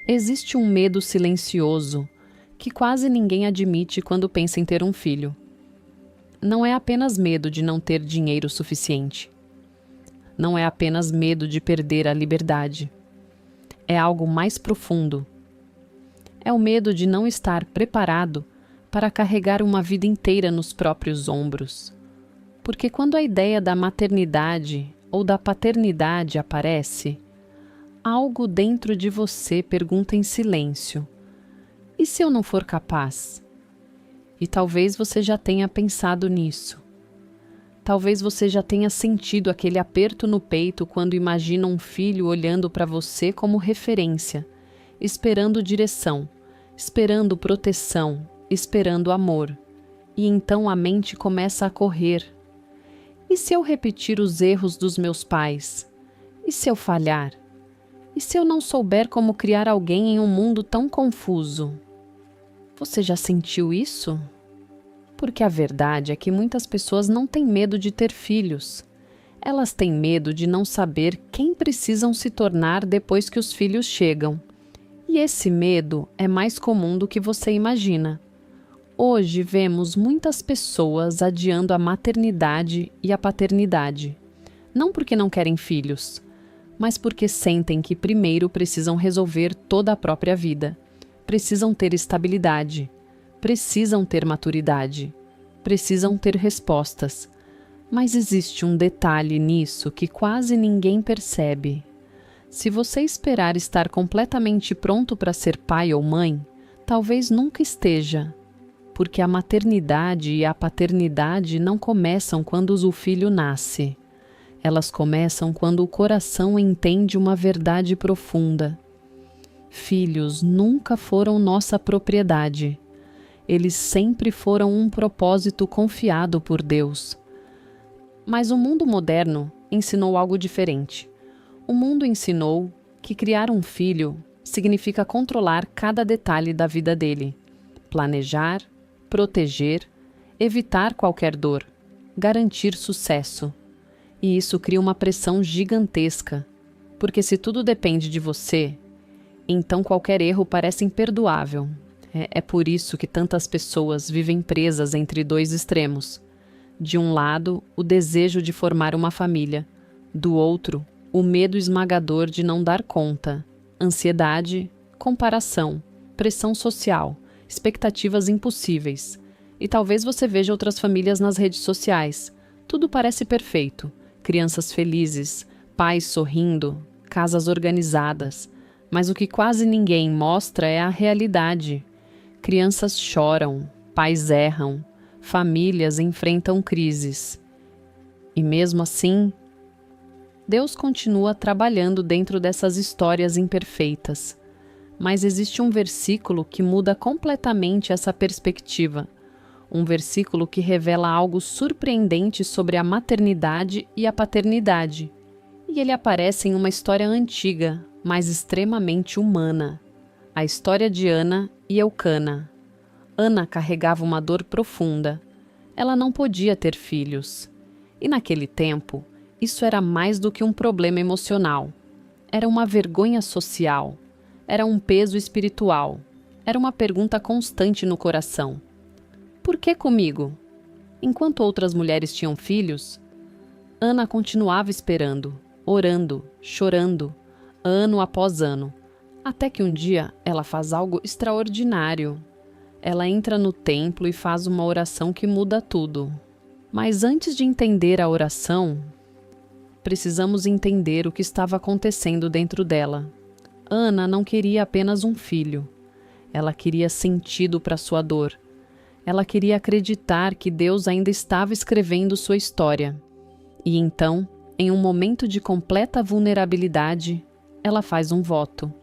Existe um medo silencioso que quase ninguém admite quando pensa em ter um filho. Não é apenas medo de não ter dinheiro suficiente. Não é apenas medo de perder a liberdade. É algo mais profundo. É o medo de não estar preparado para carregar uma vida inteira nos próprios ombros. Porque quando a ideia da maternidade ou da paternidade aparece, algo dentro de você pergunta em silêncio: e se eu não for capaz? E talvez você já tenha pensado nisso. Talvez você já tenha sentido aquele aperto no peito quando imagina um filho olhando para você como referência, esperando direção, esperando proteção, esperando amor. E então a mente começa a correr. E se eu repetir os erros dos meus pais? E se eu falhar? E se eu não souber como criar alguém em um mundo tão confuso? Você já sentiu isso? Porque a verdade é que muitas pessoas não têm medo de ter filhos. Elas têm medo de não saber quem precisam se tornar depois que os filhos chegam. E esse medo é mais comum do que você imagina. Hoje vemos muitas pessoas adiando a maternidade e a paternidade. Não porque não querem filhos, mas porque sentem que primeiro precisam resolver toda a própria vida. Precisam ter estabilidade. Precisam ter maturidade. Precisam ter respostas. Mas existe um detalhe nisso que quase ninguém percebe. Se você esperar estar completamente pronto para ser pai ou mãe, talvez nunca esteja. Porque a maternidade e a paternidade não começam quando o filho nasce. Elas começam quando o coração entende uma verdade profunda. Filhos nunca foram nossa propriedade. Eles sempre foram um propósito confiado por Deus. Mas o mundo moderno ensinou algo diferente. O mundo ensinou que criar um filho significa controlar cada detalhe da vida dele, planejar, proteger, evitar qualquer dor, garantir sucesso. E isso cria uma pressão gigantesca, porque se tudo depende de você, então qualquer erro parece imperdoável. É por isso que tantas pessoas vivem presas entre dois extremos. De um lado, o desejo de formar uma família. Do outro, o medo esmagador de não dar conta. Ansiedade, comparação, pressão social, expectativas impossíveis. E talvez você veja outras famílias nas redes sociais. Tudo parece perfeito. Crianças felizes, pais sorrindo, casas organizadas. Mas o que quase ninguém mostra é a realidade. Crianças choram, pais erram, famílias enfrentam crises. E mesmo assim, Deus continua trabalhando dentro dessas histórias imperfeitas. Mas existe um versículo que muda completamente essa perspectiva. Um versículo que revela algo surpreendente sobre a maternidade e a paternidade. E ele aparece em uma história antiga, mas extremamente humana. A história de Ana e Eucana. Ana carregava uma dor profunda. Ela não podia ter filhos. E naquele tempo, isso era mais do que um problema emocional. Era uma vergonha social. Era um peso espiritual. Era uma pergunta constante no coração. Por que comigo? Enquanto outras mulheres tinham filhos, Ana continuava esperando, orando, chorando, ano após ano, até que um dia ela faz algo extraordinário. Ela entra no templo e faz uma oração que muda tudo. Mas antes de entender a oração, precisamos entender o que estava acontecendo dentro dela. Ana não queria apenas um filho. Ela queria sentido para sua dor. Ela queria acreditar que Deus ainda estava escrevendo sua história. E então, em um momento de completa vulnerabilidade, ela faz um voto.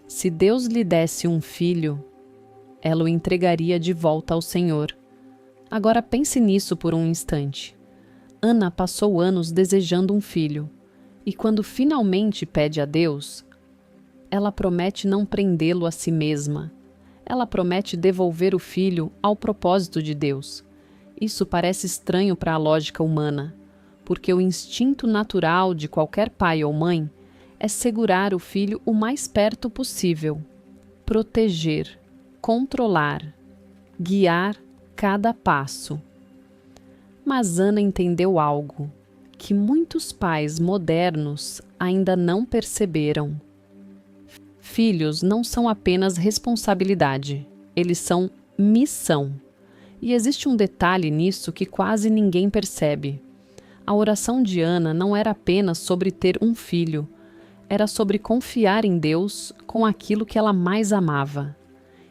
Se Deus lhe desse um filho, ela o entregaria de volta ao Senhor. Agora pense nisso por um instante. Ana passou anos desejando um filho, e quando finalmente pede a Deus, ela promete não prendê-lo a si mesma. Ela promete devolver o filho ao propósito de Deus. Isso parece estranho para a lógica humana, porque o instinto natural de qualquer pai ou mãe é segurar o filho o mais perto possível. proteger, controlar, guiar cada passo. Mas Ana entendeu algo que muitos pais modernos ainda não perceberam. Filhos não são apenas responsabilidade, eles são missão. E existe um detalhe nisso que quase ninguém percebe. A oração de Ana não era apenas sobre ter um filho, era sobre confiar em Deus com aquilo que ela mais amava.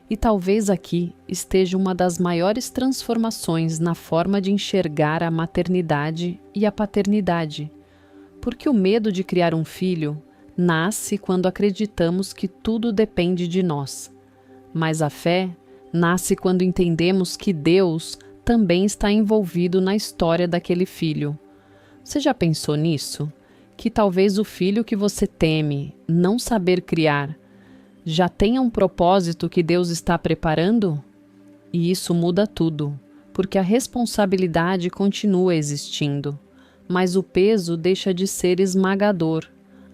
E talvez aqui esteja uma das maiores transformações na forma de enxergar a maternidade e a paternidade, porque o medo de criar um filho nasce quando acreditamos que tudo depende de nós, mas a fé nasce quando entendemos que Deus também está envolvido na história daquele filho. Você já pensou nisso? Que talvez o filho que você teme não saber criar já tenha um propósito que Deus está preparando? E isso muda tudo, porque a responsabilidade continua existindo, mas o peso deixa de ser esmagador.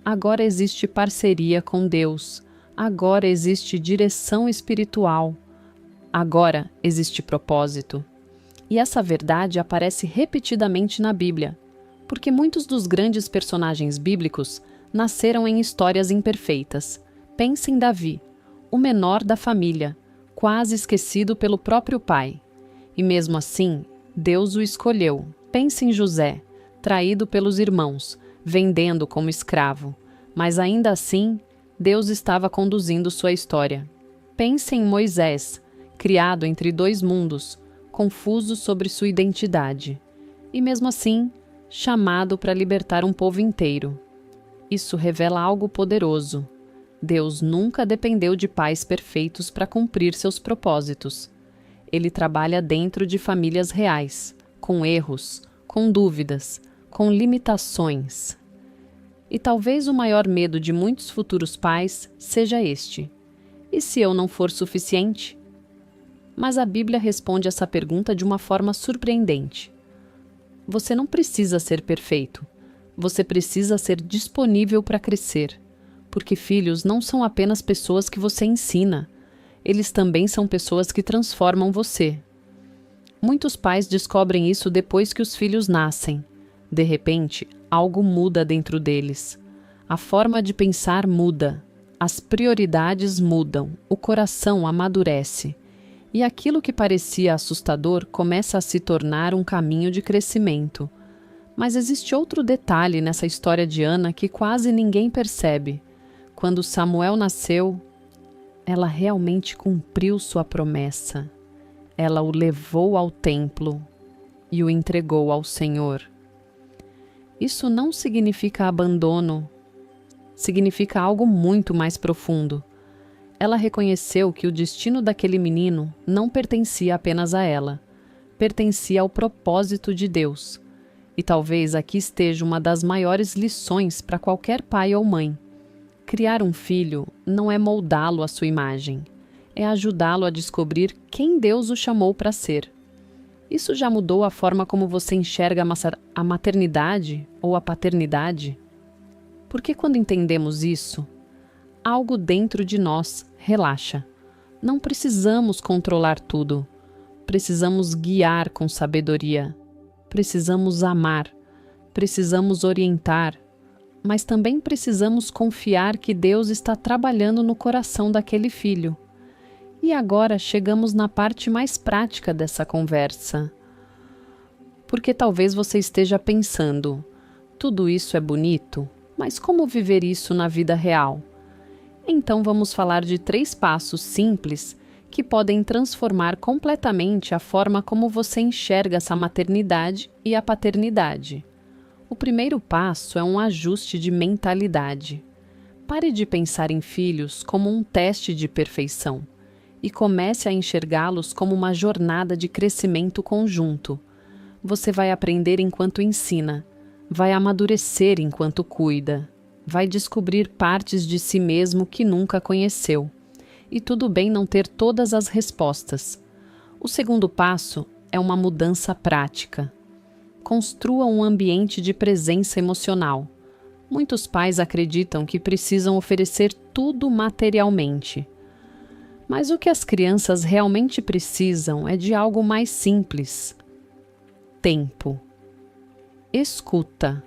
Agora existe parceria com Deus, agora existe direção espiritual, agora existe propósito. E essa verdade aparece repetidamente na Bíblia, porque muitos dos grandes personagens bíblicos nasceram em histórias imperfeitas. Pense em Davi, o menor da família, quase esquecido pelo próprio pai. E mesmo assim, Deus o escolheu. Pense em José, traído pelos irmãos, vendendo como escravo. Mas ainda assim, Deus estava conduzindo sua história. Pense em Moisés, criado entre dois mundos, confuso sobre sua identidade. E mesmo assim, chamado para libertar um povo inteiro. Isso revela algo poderoso. Deus nunca dependeu de pais perfeitos para cumprir seus propósitos. Ele trabalha dentro de famílias reais, com erros, com dúvidas, com limitações. E talvez o maior medo de muitos futuros pais seja este: e se eu não for suficiente? Mas a Bíblia responde essa pergunta de uma forma surpreendente. Você não precisa ser perfeito. Você precisa ser disponível para crescer. Porque filhos não são apenas pessoas que você ensina. Eles também são pessoas que transformam você. Muitos pais descobrem isso depois que os filhos nascem. De repente, algo muda dentro deles. A forma de pensar muda. As prioridades mudam. O coração amadurece. E aquilo que parecia assustador começa a se tornar um caminho de crescimento. Mas existe outro detalhe nessa história de Ana que quase ninguém percebe. Quando Samuel nasceu, ela realmente cumpriu sua promessa. Ela o levou ao templo e o entregou ao Senhor. Isso não significa abandono, significa algo muito mais profundo. Ela reconheceu que o destino daquele menino não pertencia apenas a ela, pertencia ao propósito de Deus. E talvez aqui esteja uma das maiores lições para qualquer pai ou mãe. Criar um filho não é moldá-lo à sua imagem, é ajudá-lo a descobrir quem Deus o chamou para ser. Isso já mudou a forma como você enxerga a maternidade ou a paternidade? Porque quando entendemos isso, algo dentro de nós relaxa. Não precisamos controlar tudo. Precisamos guiar com sabedoria. Precisamos amar. Precisamos orientar. Mas também precisamos confiar que Deus está trabalhando no coração daquele filho. E agora chegamos na parte mais prática dessa conversa. Porque talvez você esteja pensando, tudo isso é bonito, mas como viver isso na vida real? Então vamos falar de 3 passos simples que podem transformar completamente a forma como você enxerga essa maternidade e a paternidade. O primeiro passo é um ajuste de mentalidade. Pare de pensar em filhos como um teste de perfeição e comece a enxergá-los como uma jornada de crescimento conjunto. Você vai aprender enquanto ensina, vai amadurecer enquanto cuida, vai descobrir partes de si mesmo que nunca conheceu. E tudo bem não ter todas as respostas. O segundo passo é uma mudança prática. Construa um ambiente de presença emocional. Muitos pais acreditam que precisam oferecer tudo materialmente. Mas o que as crianças realmente precisam é de algo mais simples: tempo, escuta,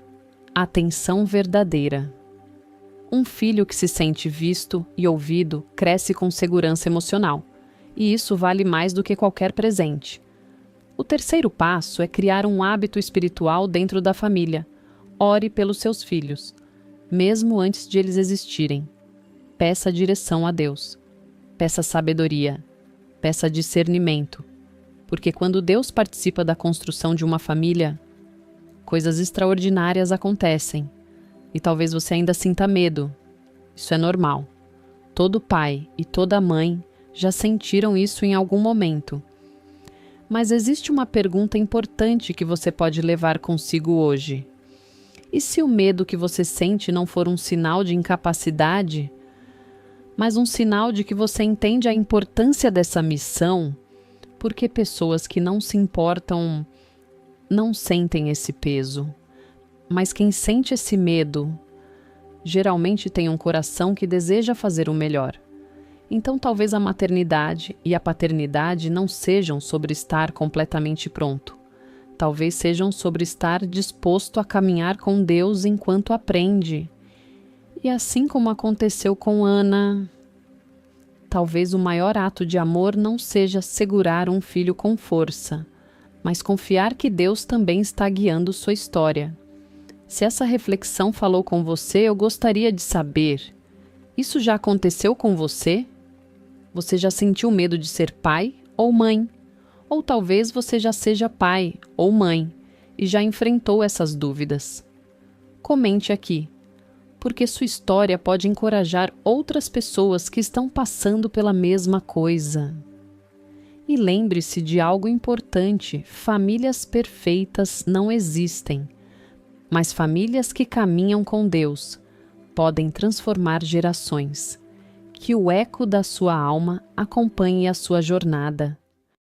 atenção verdadeira. Um filho que se sente visto e ouvido cresce com segurança emocional, e isso vale mais do que qualquer presente. O terceiro passo é criar um hábito espiritual dentro da família. Ore pelos seus filhos, mesmo antes de eles existirem. Peça direção a Deus. Peça sabedoria. Peça discernimento. Porque quando Deus participa da construção de uma família, coisas extraordinárias acontecem. E talvez você ainda sinta medo. Isso é normal. Todo pai e toda mãe já sentiram isso em algum momento. Mas existe uma pergunta importante que você pode levar consigo hoje. E se o medo que você sente não for um sinal de incapacidade, mas um sinal de que você entende a importância dessa missão? Porque pessoas que não se importam não sentem esse peso. Mas quem sente esse medo geralmente tem um coração que deseja fazer o melhor. Então talvez a maternidade e a paternidade não sejam sobre estar completamente pronto. Talvez sejam sobre estar disposto a caminhar com Deus enquanto aprende. E assim como aconteceu com Ana, talvez o maior ato de amor não seja segurar um filho com força, mas confiar que Deus também está guiando sua história. Se essa reflexão falou com você, eu gostaria de saber: isso já aconteceu com você? Você já sentiu medo de ser pai ou mãe? Ou talvez você já seja pai ou mãe e já enfrentou essas dúvidas. Comente aqui, porque sua história pode encorajar outras pessoas que estão passando pela mesma coisa. E lembre-se de algo importante: famílias perfeitas não existem, mas famílias que caminham com Deus podem transformar gerações. Que o eco da sua alma acompanhe a sua jornada.